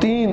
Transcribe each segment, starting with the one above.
3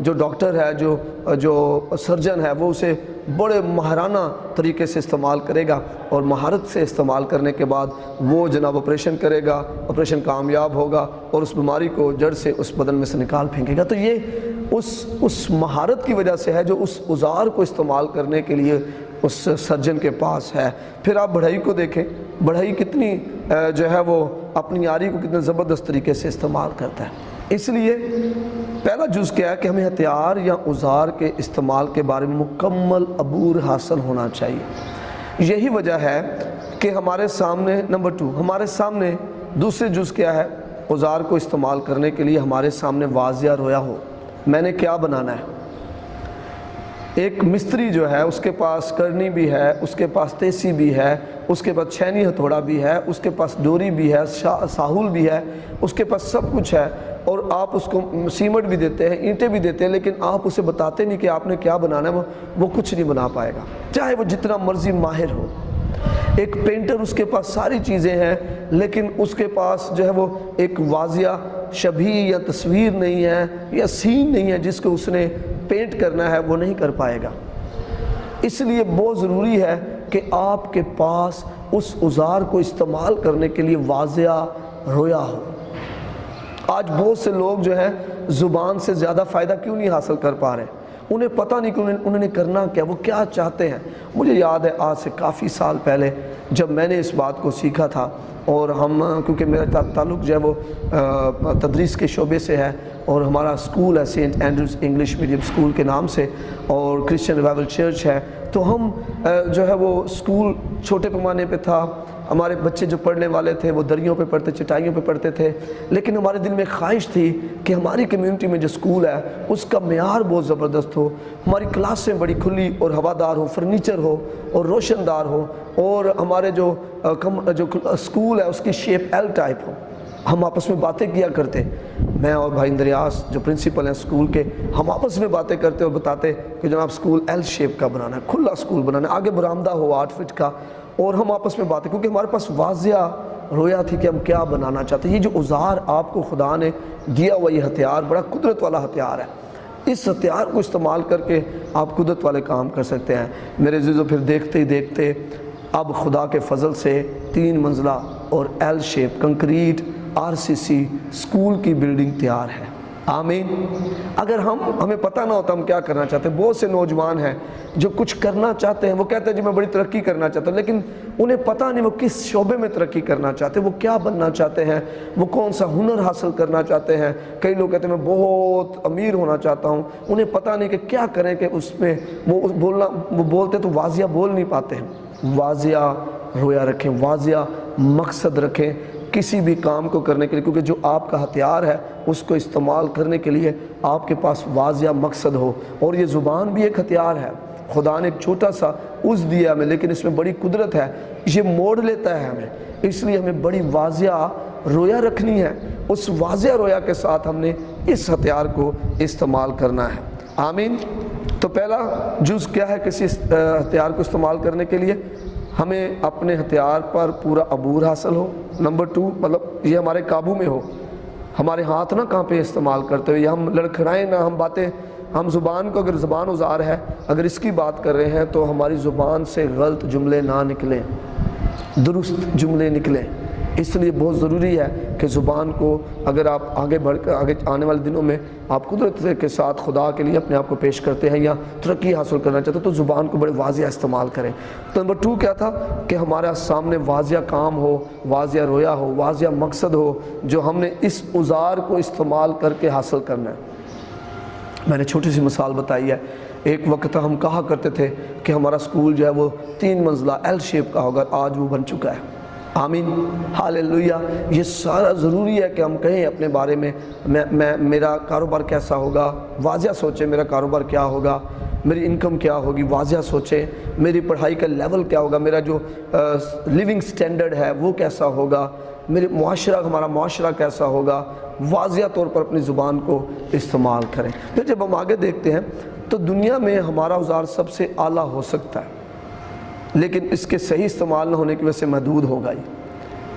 جو ڈاکٹر ہے, جو سرجن ہے, وہ اسے بڑے ماہرانہ طریقے سے استعمال کرے گا, اور مہارت سے استعمال کرنے کے بعد وہ جناب آپریشن کرے گا, آپریشن کامیاب ہوگا اور اس بیماری کو جڑ سے اس بدن میں سے نکال پھینکے گا. تو یہ اس مہارت کی وجہ سے ہے جو اس اوزار کو استعمال کرنے کے لیے اس سرجن کے پاس ہے. پھر آپ بڑھئی کو دیکھیں, بڑھئی کتنی جو ہے وہ اپنی آری کو کتنے زبردست طریقے سے استعمال کرتا ہے. اس لیے پہلا جز کیا ہے کہ ہمیں ہتھیار یا اوزار کے استعمال کے بارے میں مکمل عبور حاصل ہونا چاہیے. یہی وجہ ہے کہ ہمارے سامنے نمبر 2 ہمارے سامنے دوسرے جز کیا ہے, اوزار کو استعمال کرنے کے لیے ہمارے سامنے واضح رویا ہو. میں نے کیا بنانا ہے. ایک مستری جو ہے اس کے پاس کرنی بھی ہے, اس کے پاس تیسی بھی ہے, اس کے پاس چھینی ہتھوڑا بھی ہے, اس کے پاس ڈوری بھی ہے, ساہول بھی ہے, اس کے پاس سب کچھ ہے, اور آپ اس کو سیمنٹ بھی دیتے ہیں, اینٹیں بھی دیتے ہیں, لیکن آپ اسے بتاتے نہیں کہ آپ نے کیا بنانا ہے, وہ کچھ نہیں بنا پائے گا, چاہے وہ جتنا مرضی ماہر ہو. ایک پینٹر اس کے پاس ساری چیزیں ہیں, لیکن اس کے پاس جو ہے وہ ایک واضح شبیہ یا تصویر نہیں ہے یا سین نہیں ہے جس کو اس نے پینٹ کرنا ہے, وہ نہیں کر پائے گا. اس لیے بہت ضروری ہے کہ آپ کے پاس اس اوزار کو استعمال کرنے کے لیے واضح رویا ہو. آج بہت سے لوگ جو ہیں زبان سے زیادہ فائدہ کیوں نہیں حاصل کر پا رہے, انہیں پتہ نہیں کہ انہوں نے کرنا کیا, وہ کیا چاہتے ہیں. مجھے یاد ہے آج سے کافی سال پہلے جب میں نے اس بات کو سیکھا تھا, اور ہم کیونکہ میرا تعلق جو ہے وہ تدریس کے شعبے سے ہے, اور ہمارا اسکول ہے saint Andrews English medium school کے نام سے, اور کرسچن ریوائول چرچ ہے, تو ہم جو ہے وہ اسکول چھوٹے پیمانے پہ تھا. ہمارے بچے جو پڑھنے والے تھے وہ دریوں پہ پڑھتے, چٹائیوں پہ پڑھتے تھے, لیکن ہمارے دل میں خواہش تھی کہ ہماری کمیونٹی میں جو اسکول ہے اس کا معیار بہت زبردست ہو, ہماری کلاسیں بڑی کھلی اور ہوادار ہو, فرنیچر ہو اور روشن دار ہو, اور ہمارے جو اسکول ہے اس کی شیپ ایل ٹائپ ہو. ہم آپس میں باتیں کیا کرتے, میں اور بھائی اندریاس جو پرنسپل ہیں اسکول کے, ہم آپس میں باتیں کرتے اور بتاتے کہ جناب اسکول ایل شیپ کا بنانا ہے, کھلا اسکول بنانا ہے, آگے برآمدہ ہو 8 فٹ کا, اور ہم آپس میں باتیں, کیونکہ ہمارے پاس واضح رویا تھی کہ ہم کیا بنانا چاہتے ہیں. یہ جو اوزار آپ کو خدا نے دیا ہوا, یہ ہتھیار بڑا قدرت والا ہتھیار ہے. اس ہتھیار کو استعمال کر کے آپ قدرت والے کام کر سکتے ہیں. میرے عزیزو, پھر دیکھتے ہی دیکھتے اب خدا کے فضل سے 3 منزلہ اور L shape concrete RCC school کی بلڈنگ تیار ہے. آمین. اگر ہمیں پتہ نہ ہوتا ہم کیا کرنا چاہتے ہیں. بہت سے نوجوان ہیں جو کچھ کرنا چاہتے ہیں, وہ کہتے ہیں جی میں بڑی ترقی کرنا چاہتا ہوں, لیکن انہیں پتہ نہیں وہ کس شعبے میں ترقی کرنا چاہتے ہیں, وہ کیا بننا چاہتے ہیں, وہ کون سا ہنر حاصل کرنا چاہتے ہیں. کئی لوگ کہتے ہیں میں بہت امیر ہونا چاہتا ہوں, انہیں پتہ نہیں کہ کیا کریں کہ اس میں وہ بولتے تو واضح بول نہیں پاتے ہیں. واضح رویا رکھیں, واضح مقصد رکھیں کسی بھی کام کو کرنے کے لیے, کیونکہ جو آپ کا ہتھیار ہے اس کو استعمال کرنے کے لیے آپ کے پاس واضح مقصد ہو. اور یہ زبان بھی ایک ہتھیار ہے. خدا نے ایک چھوٹا سا عضو دیا ہمیں, لیکن اس میں بڑی قدرت ہے, یہ موڑ لیتا ہے ہمیں. اس لیے ہمیں بڑی واضح رویا رکھنی ہے. اس واضح رویا کے ساتھ ہم نے اس ہتھیار کو استعمال کرنا ہے. آمین. تو پہلا جز کیا ہے کسی ہتھیار کو استعمال کرنے کے لیے, ہمیں اپنے ہتھیار پر پورا عبور حاصل ہو. نمبر 2 مطلب یہ ہمارے قابو میں ہو, ہمارے ہاتھ نہ کہاں پہ استعمال کرتے ہوئے, یا ہم لڑکھڑائیں نہ, ہم باتیں, ہم زبان کو, اگر زبان اوزار ہے اگر اس کی بات کر رہے ہیں تو ہماری زبان سے غلط جملے نہ نکلیں, درست جملے نکلیں. اس لیے بہت ضروری ہے کہ زبان کو اگر آپ آگے بڑھ کر آگے آنے والے دنوں میں آپ قدرت کے ساتھ خدا کے لیے اپنے آپ کو پیش کرتے ہیں یا ترقی حاصل کرنا چاہتے ہیں تو زبان کو بڑے واضح استعمال کریں. تو نمبر 2 کیا تھا کہ ہمارا سامنے واضح کام ہو, واضح رویا ہو, واضح مقصد ہو جو ہم نے اس اوزار کو استعمال کر کے حاصل کرنا ہے. میں نے چھوٹی سی مثال بتائی ہے. ایک وقت ہم کہا کرتے تھے کہ ہمارا اسکول جو ہے وہ 3 منزلہ ایل شیپ کا ہوگا, آج وہ بن چکا ہے. آمین. ہاللیلویہ. یہ سارا ضروری ہے کہ ہم کہیں اپنے بارے میں میرا کاروبار کیسا ہوگا, واضح سوچیں میرا کاروبار کیا ہوگا, میری انکم کیا ہوگی, واضح سوچیں میری پڑھائی کا لیول کیا ہوگا, میرا جو لیونگ سٹینڈرڈ ہے وہ کیسا ہوگا, میرے ہمارا معاشرہ کیسا ہوگا. واضح طور پر اپنی زبان کو استعمال کریں. پھر جب ہم آگے دیکھتے ہیں تو دنیا میں ہمارا اوزار سب سے اعلیٰ ہو سکتا ہے, لیکن اس کے صحیح استعمال نہ ہونے کی وجہ سے محدود ہوگا.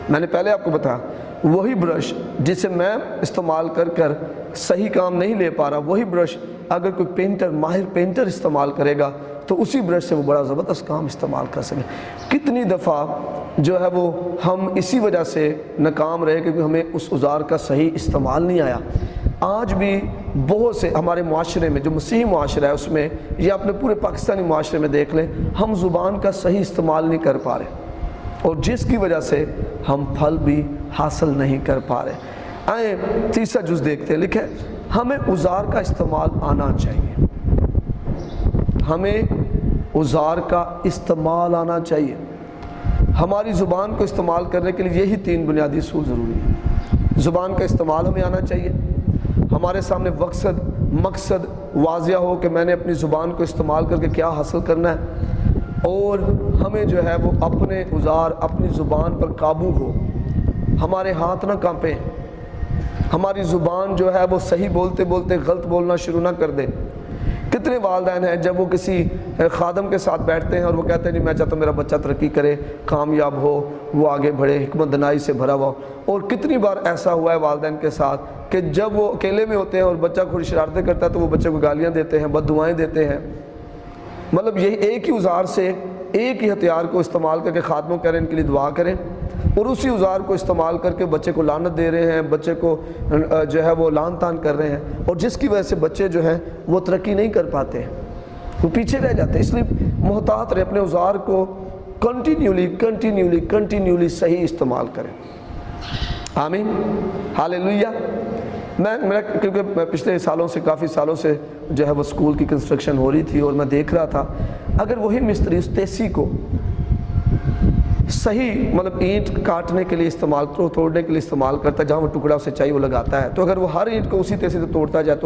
میں نے پہلے آپ کو بتایا وہی برش جسے میں استعمال کر کر صحیح کام نہیں لے پا رہا، وہی برش اگر کوئی پینٹر، ماہر پینٹر استعمال کرے گا تو اسی برش سے وہ بڑا زبردست کام استعمال کر سکے۔ کتنی دفعہ جو ہے وہ ہم اسی وجہ سے ناکام رہے کیونکہ ہمیں اس اوزار کا صحیح استعمال نہیں آیا۔ آج بھی بہت سے ہمارے معاشرے میں جو مسیحی معاشرہ ہے اس میں، یا اپنے پورے پاکستانی معاشرے میں دیکھ لیں، ہم زبان کا صحیح استعمال نہیں کر پا رہے، اور جس کی وجہ سے ہم پھل بھی حاصل نہیں کر پا رہے۔ آئیں تیسرا جز دیکھتے ہیں، لکھے ہمیں اوزار کا استعمال آنا چاہیے، ہمیں اوزار کا استعمال آنا چاہیے۔ ہماری زبان کو استعمال کرنے کے لیے یہی 3 بنیادی اصول ضروری ہیں۔ زبان کا استعمال ہمیں آنا چاہیے، ہمارے سامنے مقصد واضح ہو کہ میں نے اپنی زبان کو استعمال کر کے کیا حاصل کرنا ہے، اور ہمیں جو ہے وہ اپنے اوزار، اپنی زبان پر قابو ہو، ہمارے ہاتھ نہ کانپیں، ہماری زبان جو ہے وہ صحیح بولتے بولتے غلط بولنا شروع نہ کر دے۔ کتنے والدین ہیں جب وہ کسی خادم کے ساتھ بیٹھتے ہیں اور وہ کہتے ہیں جی میں چاہتا ہوں میرا بچہ ترقی کرے، کامیاب ہو، وہ آگے بڑھے، حکمت دانائی سے بھرا ہوا، اور کتنی بار ایسا ہوا ہے والدین کے ساتھ کہ جب وہ اکیلے میں ہوتے ہیں اور بچہ تھوڑی شرارتیں کرتا ہے تو وہ بچے کو گالیاں دیتے ہیں، بد دعائیں دیتے ہیں۔ مطلب یہی ایک ہی اوزار سے، ایک ہی ہتھیار کو استعمال کر کے خادموں کہہ رہے ہیں ان کے لیے دعا کریں، اور اسی اوزار کو استعمال کر کے بچے کو لعنت دے رہے ہیں، بچے کو جو ہے وہ لعن طعن کر رہے ہیں، اور جس کی وجہ سے بچے جو ہیں وہ ترقی نہیں کر پاتے ہیں، وہ پیچھے رہ جاتے ہیں۔ اس لیے محتاط رہے، اپنے اوزار کو کنٹینیولی صحیح استعمال کریں۔ آمین، ہالیلویہ۔ میں کیونکہ پچھلے سالوں سے، کافی سالوں سے جو ہے وہ اسکول کی کنسٹرکشن ہو رہی تھی، اور میں دیکھ رہا تھا اگر وہی مستری اس تیسی کو صحیح مطلب اینٹ کاٹنے کے لیے استعمال، توڑنے کے لیے استعمال کرتا ہے، جہاں وہ ٹکڑا اسے چاہیے وہ لگاتا ہے، تو اگر وہ ہر اینٹ کو اسی تیسی سے توڑتا جائے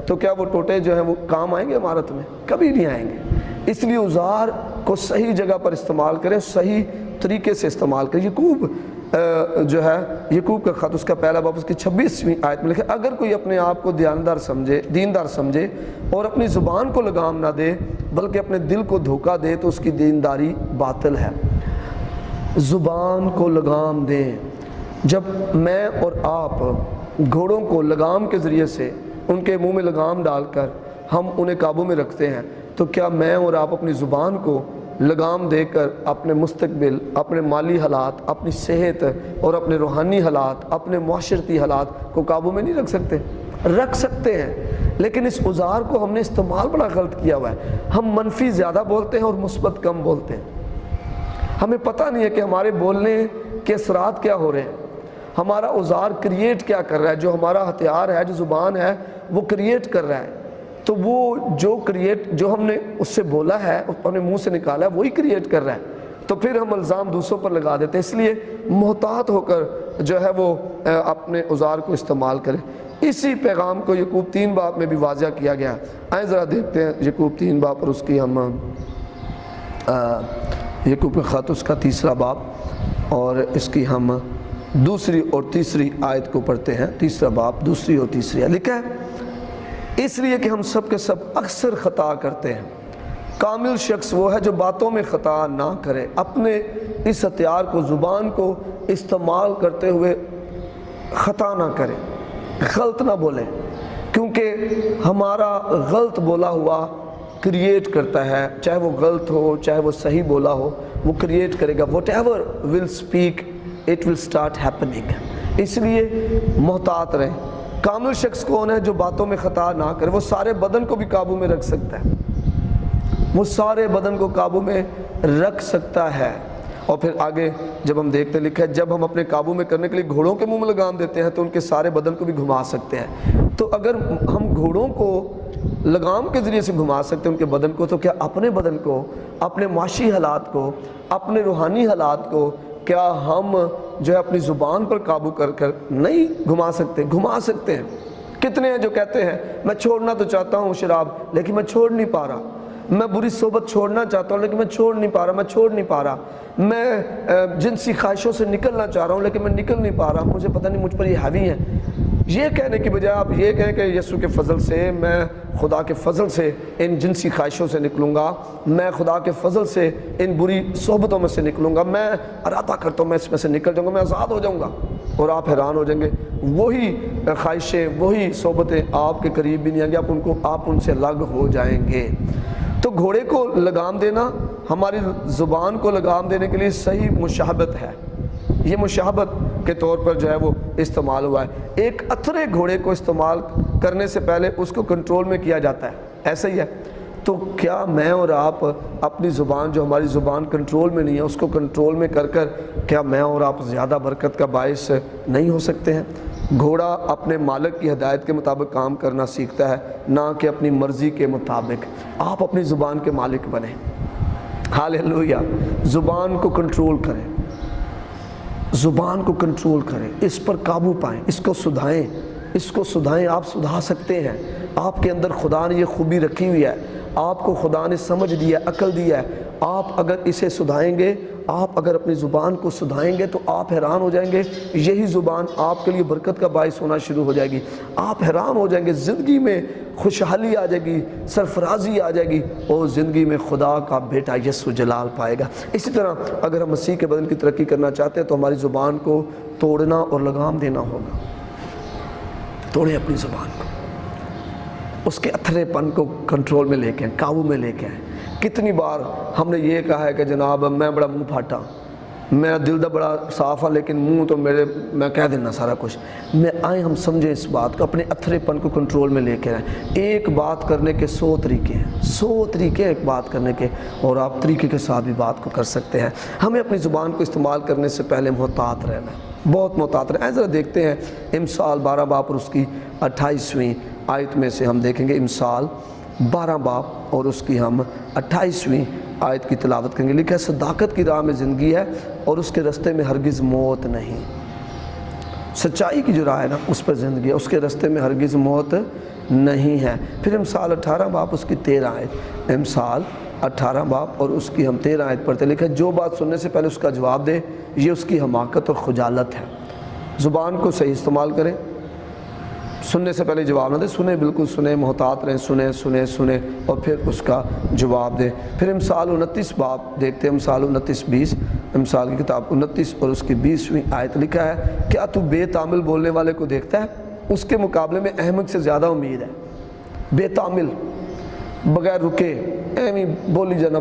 تو کیا وہ ٹوٹے جو ہیں وہ کام آئیں گے عمارت میں؟ کبھی نہیں آئیں گے۔ اس لیے اوزار کو صحیح جگہ پر استعمال کریں، صحیح طریقے سے استعمال کریں۔ یعقوب جو ہے، یعقوب کا خط، اس کا پہلا باب، اس کی 26ویں آیت میں لکھا، اگر کوئی اپنے آپ کو دیندار سمجھے اور اپنی زبان کو لگام نہ دے بلکہ اپنے دل کو دھوکہ دے تو اس کی دینداری باطل ہے۔ زبان کو لگام دیں۔ جب میں اور آپ گھوڑوں کو لگام کے ذریعے سے ان کے منہ میں لگام ڈال کر ہم انہیں قابو میں رکھتے ہیں، تو کیا میں اور آپ اپنی زبان کو لگام دے کر اپنے مستقبل، اپنے مالی حالات، اپنی صحت اور اپنے روحانی حالات، اپنے معاشرتی حالات کو قابو میں نہیں رکھ سکتے؟ رکھ سکتے ہیں، لیکن اس اوزار کو ہم نے استعمال بڑا غلط کیا ہوا ہے۔ ہم منفی زیادہ بولتے ہیں اور مثبت کم بولتے ہیں۔ ہمیں پتہ نہیں ہے کہ ہمارے بولنے کے اثرات کیا ہو رہے ہیں، ہمارا اوزار کریٹ کیا کر رہا ہے، جو ہمارا ہتھیار ہے، جو زبان ہے، وہ کریٹ کر رہا ہے، تو وہ جو ہم نے اس سے بولا ہے، اپنے منہ سے نکالا ہے، وہی کریٹ کر رہا ہے، تو پھر ہم الزام دوسروں پر لگا دیتے ہیں۔ اس لیے محتاط ہو کر جو ہے وہ اپنے اوزار کو استعمال کریں۔ اسی پیغام کو یعقوب 3 باب میں بھی واضح کیا گیا۔ آئیں ذرا دیکھتے ہیں یعقوب 3 باب اور اس کی ہم یعقوب کے خط، اس کا 3 باب، اور اس کی ہم 2 اور 3 آیت کو پڑھتے ہیں۔ 3 باب 2 اور 3 آیت لکھا ہے، اس لیے کہ ہم سب کے سب اکثر خطا کرتے ہیں، کامل شخص وہ ہے جو باتوں میں خطا نہ کرے، اپنے اس ہتھیار کو، زبان کو استعمال کرتے ہوئے خطا نہ کرے، غلط نہ بولے، کیونکہ ہمارا غلط بولا ہوا کریٹ کرتا ہے، چاہے وہ غلط ہو چاہے وہ صحیح بولا ہو، وہ کریٹ کرے گا۔ whatever will speak it will start happening۔ اس لیے محتاط رہیں۔ کامل شخص کون ہے؟ جو باتوں میں خطا نہ کرے، وہ سارے بدن کو بھی قابو میں رکھ سکتا ہے، وہ سارے بدن کو قابو میں رکھ سکتا ہے۔ اور پھر آگے جب ہم دیکھتے لکھا ہے، جب ہم اپنے قابو میں کرنے کے لیے گھوڑوں کے منہ میں لگام دیتے ہیں تو ان کے سارے بدن کو بھی گھما سکتے ہیں۔ تو اگر ہم گھوڑوں کو لگام کے ذریعے سے گھما سکتے ہیں ان کے بدن کو، تو کیا اپنے بدن کو، اپنے معاشی حالات کو، اپنے روحانی حالات کو کیا ہم جو ہے اپنی زبان پر قابو کر کر نہیں گھما سکتے؟ گھما سکتے ہیں۔ کتنے ہیں جو کہتے ہیں میں چھوڑنا تو چاہتا ہوں شراب لیکن میں چھوڑ نہیں پا رہا، میں بری صحبت چھوڑنا چاہتا ہوں لیکن میں چھوڑ نہیں پا رہا، میں جنسی خواہشوں سے نکلنا چاہ رہا ہوں لیکن میں نکل نہیں پا رہا، مجھے پتہ نہیں مجھ پر یہ حاوی ہے۔ یہ کہنے کی بجائے آپ یہ کہیں کہ یسوع کے فضل سے میں خدا کے فضل سے ان جنسی خواہشوں سے نکلوں گا، میں خدا کے فضل سے ان بری صحبتوں میں سے نکلوں گا، میں ارادہ کرتا ہوں میں اس میں سے نکل جاؤں گا، میں آزاد ہو جاؤں گا، اور آپ حیران ہو جائیں گے وہی خواہشیں وہی صحبتیں آپ کے قریب بھی نہیں آئیں گے، آپ ان سے الگ ہو جائیں گے۔ تو گھوڑے کو لگام دینا ہماری زبان کو لگام دینے کے لیے صحیح مشابہت ہے، یہ مشابہت کے طور پر جو ہے وہ استعمال ہوا ہے۔ ایک اتھرے گھوڑے کو استعمال کرنے سے پہلے اس کو کنٹرول میں کیا جاتا ہے، ایسا ہی ہے۔ تو کیا میں اور آپ اپنی زبان، جو ہماری زبان کنٹرول میں نہیں ہے، اس کو کنٹرول میں کر کیا میں اور آپ زیادہ برکت کا باعث نہیں ہو سکتے ہیں؟ گھوڑا اپنے مالک کی ہدایت کے مطابق کام کرنا سیکھتا ہے، نہ کہ اپنی مرضی کے مطابق۔ آپ اپنی زبان کے مالک بنیں، ہاللیلویہ۔ زبان کو کنٹرول کریں، زبان کو کنٹرول کریں، اس پر قابو پائیں، اس کو سدھائیں۔ آپ سدھا سکتے ہیں، آپ کے اندر خدا نے یہ خوبی رکھی ہوئی ہے، آپ کو خدا نے سمجھ دیا، عقل دیا ہے۔ آپ اگر اسے سدھائیں گے، آپ اگر اپنی زبان کو سدھائیں گے تو آپ حیران ہو جائیں گے، یہی زبان آپ کے لیے برکت کا باعث ہونا شروع ہو جائے گی۔ آپ حیران ہو جائیں گے، زندگی میں خوشحالی آ جائے گی، سرفرازی آ جائے گی، اور زندگی میں خدا کا بیٹا یسوع جلال پائے گا۔ اسی طرح اگر ہم مسیح کے بدن کی ترقی کرنا چاہتے ہیں تو ہماری زبان کو توڑنا اور لگام دینا ہوگا۔ توڑیں اپنی زبان کو، اس کے اتھرے پن کو کنٹرول میں لے کے آئیں، قابو میں لے کے آئیں۔ کتنی بار ہم نے یہ کہا ہے کہ جناب میں بڑا منہ پھاٹا، میرا دل دا بڑا صاف ہے لیکن منہ تو میں کہہ دینا سارا کچھ۔ آئیں ہم سمجھیں اس بات کو، اپنے اتھرے پن کو کنٹرول میں لے کے آئیں۔ ایک بات کرنے کے 100 طریقے ہیں، 100 طریقے ایک بات کرنے کے، اور آپ طریقے کے ساتھ بھی بات کو کر سکتے ہیں۔ ہمیں اپنی زبان کو استعمال کرنے سے پہلے محتاط رہنا ہے، بہت محتاط رہنا ہے۔ ذرا دیکھتے ہیں امثال 12 باب اور اس کی 28ویں آیت میں سے ہم دیکھیں گے، امثال 12 باب اور اس کی ہم 28ویں آیت کی تلاوت کریں گے۔ لکھا ہے صداقت کی راہ میں زندگی ہے اور اس کے رستے میں ہرگز موت نہیں۔ سچائی کی جو راہ ہے نا اس پر زندگی ہے، اس کے رستے میں ہرگز موت نہیں ہے۔ پھر امثال 18 باب اس کی 13 آیت، امثال 18 باب اور اس کی ہم 13 آیت پڑھتے، لکھا ہے جو بات سننے سے پہلے اس کا جواب دے یہ اس کی حماقت اور خجالت ہے۔ زبان کو صحیح استعمال کریں، سننے سے پہلے جواب نہ دیں، سنیں، بالکل سنیں، محتاط رہیں، سنیں اور پھر اس کا جواب دیں۔ پھر امثال 29 باب دیکھتے ہیں، امثال 29:20، امثال کی کتاب 29 اور اس کی 20ویں آیت، لکھا ہے کیا تو بے تعمل بولنے والے کو دیکھتا ہے؟ اس کے مقابلے میں احمق سے زیادہ امید ہے۔ بے تعمل، بغیر رکے، ایویں بولی جانا،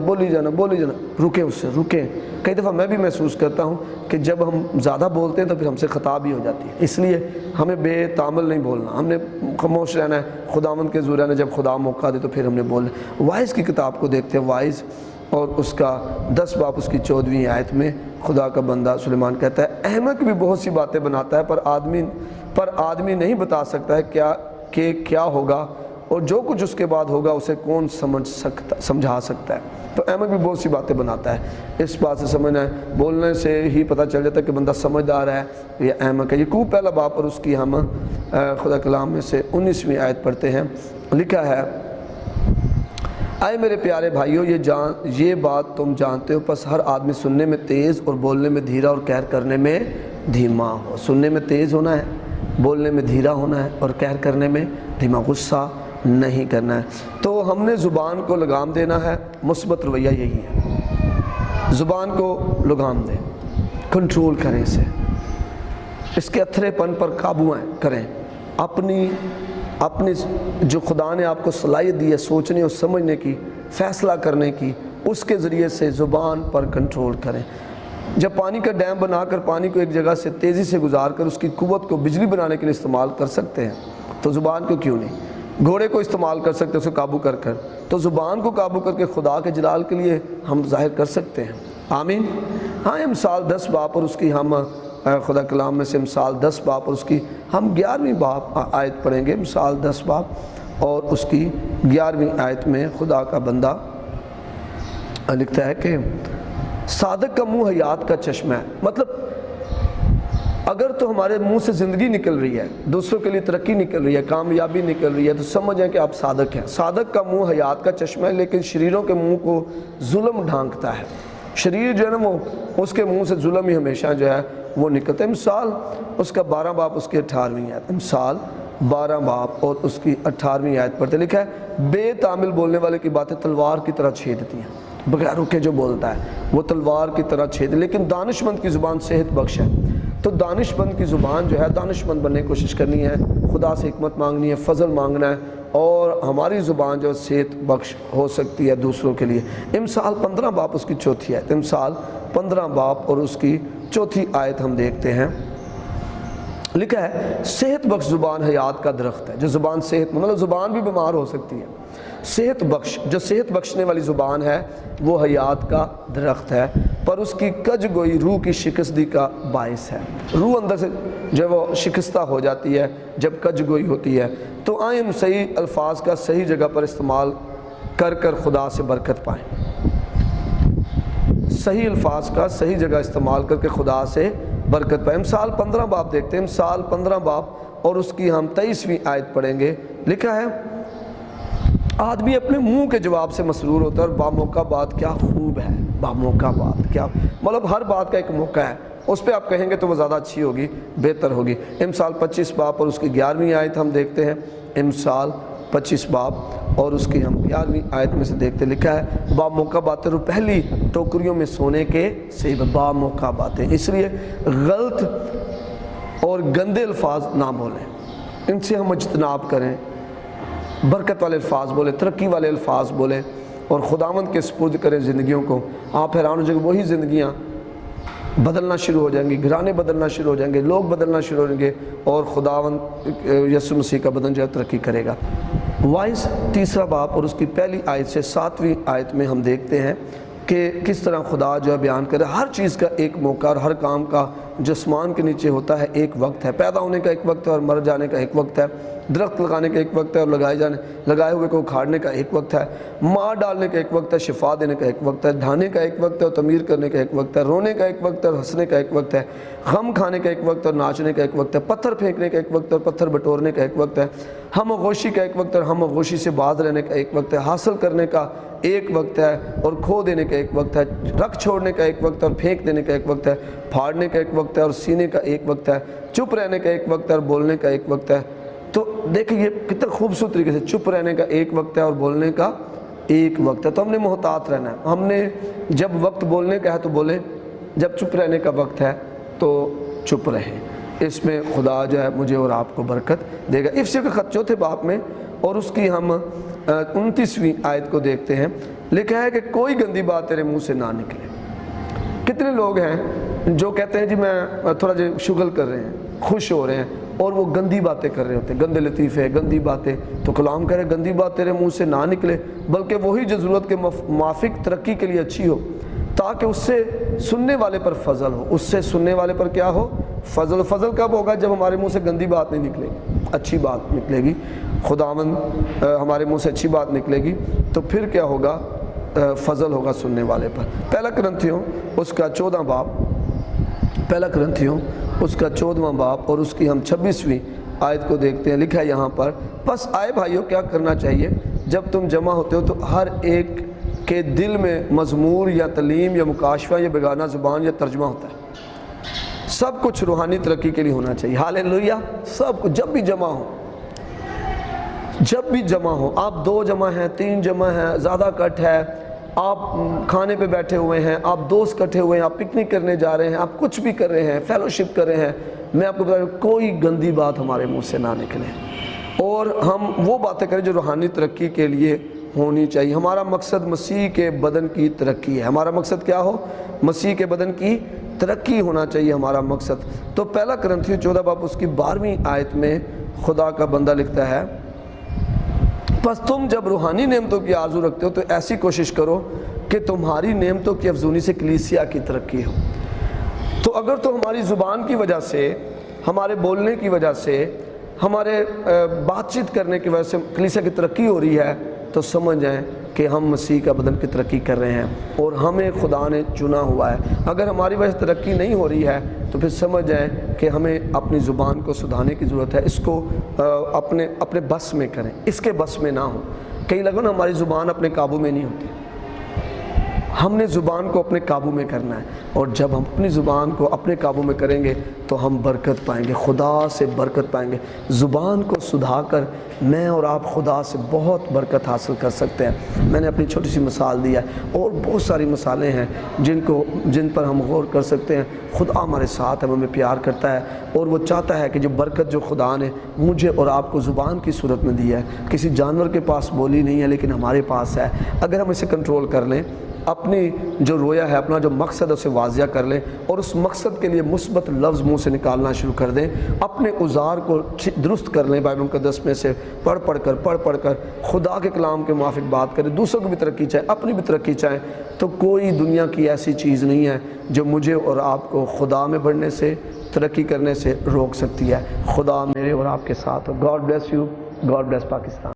رکیں، اس سے رکیں۔ کئی دفعہ میں بھی محسوس کرتا ہوں کہ جب ہم زیادہ بولتے ہیں تو پھر ہم سے خطا بھی ہو جاتی ہے، اس لیے ہمیں بے تعمل نہیں بولنا، ہم نے خاموش رہنا ہے، خداوند کے حضور رہنا، جب خدا موقع دے تو پھر ہم نے بولنا۔ وائز کی کتاب کو دیکھتے ہیں، وائز اور اس کا 10 باب اس کی 14ویں آیت میں خدا کا بندہ سلیمان کہتا ہے احمق بھی بہت سی باتیں بناتا ہے پر آدمی نہیں بتا سکتا ہے کہ کیا ہوگا، اور جو کچھ اس کے بعد ہوگا اسے کون سمجھا سکتا ہے۔ تو احمد بھی بہت سی باتیں بناتا ہے، اس بات سے سمجھنا ہے، بولنے سے ہی پتہ چل جاتا ہے کہ بندہ سمجھدار ہے یا احمد ہے۔ یعقوب پہلا باب پر اس کی ہم خدا کلام میں سے 19ویں آیت پڑھتے ہیں، لکھا ہے اے میرے پیارے بھائیو یہ بات تم جانتے ہو، پس ہر آدمی سننے میں تیز اور بولنے میں دھیرا اور قہر کرنے میں دھیما ہو۔ سننے میں تیز ہونا ہے، بولنے میں دھیرا ہونا ہے، اور قہر کرنے میں دھیما، غصہ نہیں کرنا ہے۔ تو ہم نے زبان کو لگام دینا ہے، مثبت رویہ یہی ہے، زبان کو لگام دیں، کنٹرول کریں اسے، اس کے اتھرے پن پر قابو کریں، اپنی جو خدا نے آپ کو صلاحیت دی ہے سوچنے اور سمجھنے کی، فیصلہ کرنے کی، اس کے ذریعے سے زبان پر کنٹرول کریں۔ جب پانی کا ڈیم بنا کر پانی کو ایک جگہ سے تیزی سے گزار کر اس کی قوت کو بجلی بنانے کے لیے استعمال کر سکتے ہیں تو زبان کو کیوں نہیں؟ گھوڑے کو استعمال کر سکتے اسے قابو کر تو زبان کو قابو کر کے خدا کے جلال کے لیے ہم ظاہر کر سکتے ہیں۔ آمین۔ ہاں، امثال 10 باب اور اس کی ہم خدا کلام میں سے امثال 10 باب اور اس کی ہم 11ویں باب آیت پڑھیں گے۔ امثال 10 باب اور اس کی 11ویں آیت میں خدا کا بندہ لکھتا ہے کہ صادق کا منہ حیات کا چشمہ ہے۔ مطلب اگر تو ہمارے منہ سے زندگی نکل رہی ہے، دوسروں کے لیے ترقی نکل رہی ہے، کامیابی نکل رہی ہے، تو سمجھیں کہ آپ صادق ہیں۔ صادق کا منہ حیات کا چشمہ ہے، لیکن شریروں کے منہ کو ظلم ڈھانکتا ہے۔ شریر جو ہے نا وہ اس کے منہ سے ظلم ہی ہمیشہ جو ہے وہ نکلتا ہے۔ امثال اس کا 12 باب اس کی 18ویں آیت، امثال 12 باب اور اس کی 18ویں آیت پڑھتے، لکھا ہے بے تعمیل بولنے والے کی باتیں تلوار کی طرح چھیدتی ہیں، بغیر رکے جو بولتا ہے وہ تلوار کی طرح چھیدتی، لیکن دانش مند کی زبان صحت بخش ہے۔ تو دانش مند کی زبان جو ہے، دانش مند بننے کی کوشش کرنی ہے، خدا سے حکمت مانگنی ہے، فضل مانگنا ہے، اور ہماری زبان جو صحت بخش ہو سکتی ہے دوسروں کے لیے۔ امثال 15 باب اس کی 4تھی آیت، امثال 15 باب اور اس کی 4تھی آیت ہم دیکھتے ہیں، لکھا ہے صحت بخش زبان حیات کا درخت ہے۔ جو زبان صحت مطلب زبان بھی بیمار ہو سکتی ہے، صحت بخش جو صحت بخشنے والی زبان ہے وہ حیات کا درخت ہے، پر اس کی کج گوئی روح کی شکستگی کا باعث ہے۔ روح اندر سے جب وہ شکستہ ہو جاتی ہے، جب کج گوئی ہوتی ہے، تو آئیں ہم صحیح الفاظ کا صحیح جگہ پر استعمال کر کر خدا سے برکت پائیں، صحیح الفاظ کا صحیح جگہ استعمال کر کے خدا سے برکت پائیں۔ امثال 15 باب دیکھتے ہیں، امثال 15 باب اور اس کی ہم 23ویں آیت پڑھیں گے، لکھا ہے آدمی اپنے منہ کے جواب سے مسرور ہوتا ہے، اور باموقع بات کیا خوب ہے، باموقع بات کیا، مطلب ہر بات کا ایک موقع ہے، اس پہ آپ کہیں گے تو وہ زیادہ اچھی ہوگی، بہتر ہوگی۔ امثال 25 باب اور اس کی 11ویں آیت ہم دیکھتے ہیں، امثال 25 باب اور اس کی ہم 11ویں آیت میں سے دیکھتے، لکھا ہے باموقع باتیں رو پہلی ٹوکریوں میں سونے کے سے باموقع باتیں، اس لیے غلط اور گندے الفاظ نہ بولیں، ان سے ہم اجتناب کریں، برکت والے الفاظ بولیں، ترقی والے الفاظ بولیں، اور خداوند کے سپرد کریں زندگیوں کو۔ آپ حیران ہو جائیں گے، وہی زندگیاں بدلنا شروع ہو جائیں گی، گھرانے بدلنا شروع ہو جائیں گے، لوگ بدلنا شروع ہو جائیں گے، اور خداوند یسوع مسیح کا بدن جو ہے ترقی کرے گا۔ وائس 3 باب اور اس کی پہلی آیت سے 7ویں آیت میں ہم دیکھتے ہیں کہ کس طرح خدا جو ہے بیان کرے ہر چیز کا ایک موقع، اور ہر کام کا جو آسمان کے نیچے ہوتا ہے ایک وقت ہے، پیدا ہونے کا ایک وقت ہے اور مر جانے کا ایک وقت ہے، درخت لگانے کا ایک وقت ہے اور لگائے ہوئے کو اکھاڑنے کا ایک وقت ہے، مار ڈالنے کا ایک وقت ہے، شفا دینے کا ایک وقت ہے، ڈھانے کا ایک وقت ہے اور تعمیر کرنے کا ایک وقت ہے، رونے کا ایک وقت ہے اور ہنسنے کا ایک وقت ہے، غم کھانے کا ایک وقت اور ناچنے کا ایک وقت ہے، پتھر پھینکنے کا ایک وقت اور پتھر بٹورنے کا ایک وقت ہے، ہم غوشی کا ایک وقت اور ہم غوشی سے باز رہنے کا ایک وقت ہے، حاصل کرنے کا ایک وقت ہے اور کھو دینے کا ایک وقت ہے، رکھ چھوڑنے کا ایک وقت اور پھینک دینے کا ایک وقت ہے، پھاڑنے کا ایک وقت ہے اور سینے کا ایک وقت ہے، چپ رہنے کا ایک وقت ہے اور بولنے کا ایک وقت ہے۔ تو دیکھیں یہ کتنا خوبصورت طریقے سے، چپ رہنے کا ایک وقت ہے اور بولنے کا ایک وقت ہے۔ تو ہم نے محتاط رہنا ہے، ہم نے جب وقت بولنے کا ہے تو بولیں، جب چپ رہنے کا وقت ہے تو چپ رہیں، اس میں خدا جو ہے مجھے اور آپ کو برکت دے گا۔ افسیوں کے خط 4 باب میں اور اس کی ہم 29ویں آیت کو دیکھتے ہیں، لکھا ہے کہ کوئی گندی بات تیرے منہ سے نہ نکلے۔ کتنے لوگ ہیں جو کہتے ہیں جی میں تھوڑا جی شغل کر رہے ہیں، خوش ہو رہے ہیں، اور وہ گندی باتیں کر رہے ہوتے ہیں، گندے لطیفے، گندی باتیں، تو کلام کہہ رہے گندی بات تیرے منہ سے نہ نکلے، بلکہ وہی جو ضرورت کے موافق ترقی کے لیے اچھی ہو، تاکہ اس سے سننے والے پر فضل ہو، اس سے سننے والے پر کیا ہو، فضل۔ فضل کب ہوگا؟ جب ہمارے منہ سے گندی بات نہیں نکلے گی، اچھی بات نکلے گی، خداوند ہمارے منہ سے اچھی بات نکلے گی، تو پھر کیا ہوگا؟ فضل ہوگا سننے والے پر۔ پہلا کرنتھیوں اس کا 14 باب، پہلا کرنتھیوں اس کا 14واں باب اور اس کی ہم 26ویں آیت کو دیکھتے ہیں، لکھا ہے یہاں پر، پس آئے بھائیوں کیا کرنا چاہیے؟ جب تم جمع ہوتے ہو تو ہر ایک کے دل میں مزمور یا تعلیم یا مکاشفہ یا بیگانہ زبان یا ترجمہ ہوتا ہے۔ سب کچھ روحانی ترقی کے لیے ہونا چاہیے، ہاللیلویہ۔ سب کچھ جب بھی جمع ہو، جب بھی جمع ہو، آپ 2 جمع ہیں، 3 جمع ہیں، زیادہ کٹ ہے، آپ کھانے پہ بیٹھے ہوئے ہیں، آپ دوست کٹھے ہوئے ہیں، آپ پکنک کرنے جا رہے ہیں، آپ کچھ بھی کر رہے ہیں، فیلوشپ کر رہے ہیں، میں آپ کو بتا رہا ہوں کوئی گندی بات ہمارے منہ سے نہ نکلے، اور ہم وہ باتیں کریں جو روحانی ترقی کے لیے ہونی چاہیے۔ ہمارا مقصد مسیح کے بدن کی ترقی ہے۔ ہمارا مقصد کیا ہو؟ مسیح کے بدن کی ترقی ہونا چاہیے ہمارا مقصد۔ تو پہلا کرنتھیوں 14 باب اس کی 12ویں آیت میں خدا کا بندہ لکھتا ہے، پس تم جب روحانی نعمتوں کی آرزو رکھتے ہو تو ایسی کوشش کرو کہ تمہاری نعمتوں کی افزونی سے کلیسیا کی ترقی ہو۔ تو اگر تو ہماری زبان کی وجہ سے، ہمارے بولنے کی وجہ سے، ہمارے بات چیت کرنے کی وجہ سے کلیسیا کی ترقی ہو رہی ہے، تو سمجھ جائیں کہ ہم مسیح کا بدن کی ترقی کر رہے ہیں اور ہمیں خدا نے چنا ہوا ہے۔ اگر ہماری وجہ سے ترقی نہیں ہو رہی ہے تو پھر سمجھ جائیں کہ ہمیں اپنی زبان کو سدھارنے کی ضرورت ہے، اس کو اپنے بس میں کریں، اس کے بس میں نہ ہو۔ کئی لوگوں نا ہماری زبان اپنے قابو میں نہیں ہوتی، ہم نے زبان کو اپنے قابو میں کرنا ہے، اور جب ہم اپنی زبان کو اپنے قابو میں کریں گے تو ہم برکت پائیں گے، خدا سے برکت پائیں گے۔ زبان کو سدھا کر میں اور آپ خدا سے بہت برکت حاصل کر سکتے ہیں۔ میں نے اپنی چھوٹی سی مثال دی ہے، اور بہت ساری مثالیں ہیں جن پر ہم غور کر سکتے ہیں۔ خدا ہمارے ساتھ ہے، وہ ہمیں پیار کرتا ہے، اور وہ چاہتا ہے کہ جو برکت جو خدا نے مجھے اور آپ کو زبان کی صورت میں دی ہے، کسی جانور کے پاس بولی نہیں ہے لیکن ہمارے پاس ہے، اگر ہم اسے کنٹرول کر لیں، اپنی جو رویا ہے، اپنا جو مقصد ہے اسے واضح کر لیں، اور اس مقصد کے لیے مثبت لفظ منہ سے نکالنا شروع کر دیں، اپنے اوزار کو درست کر لیں، بائبل مقدس میں سے پڑھ پڑھ کر خدا کے کلام کے موافق بات کریں، دوسروں کو بھی ترقی چاہیں، اپنی بھی ترقی چاہیں، تو کوئی دنیا کی ایسی چیز نہیں ہے جو مجھے اور آپ کو خدا میں بڑھنے سے، ترقی کرنے سے روک سکتی ہے۔ خدا میرے اور آپ کے ساتھ ہو۔ God bless you, God bless Pakistan.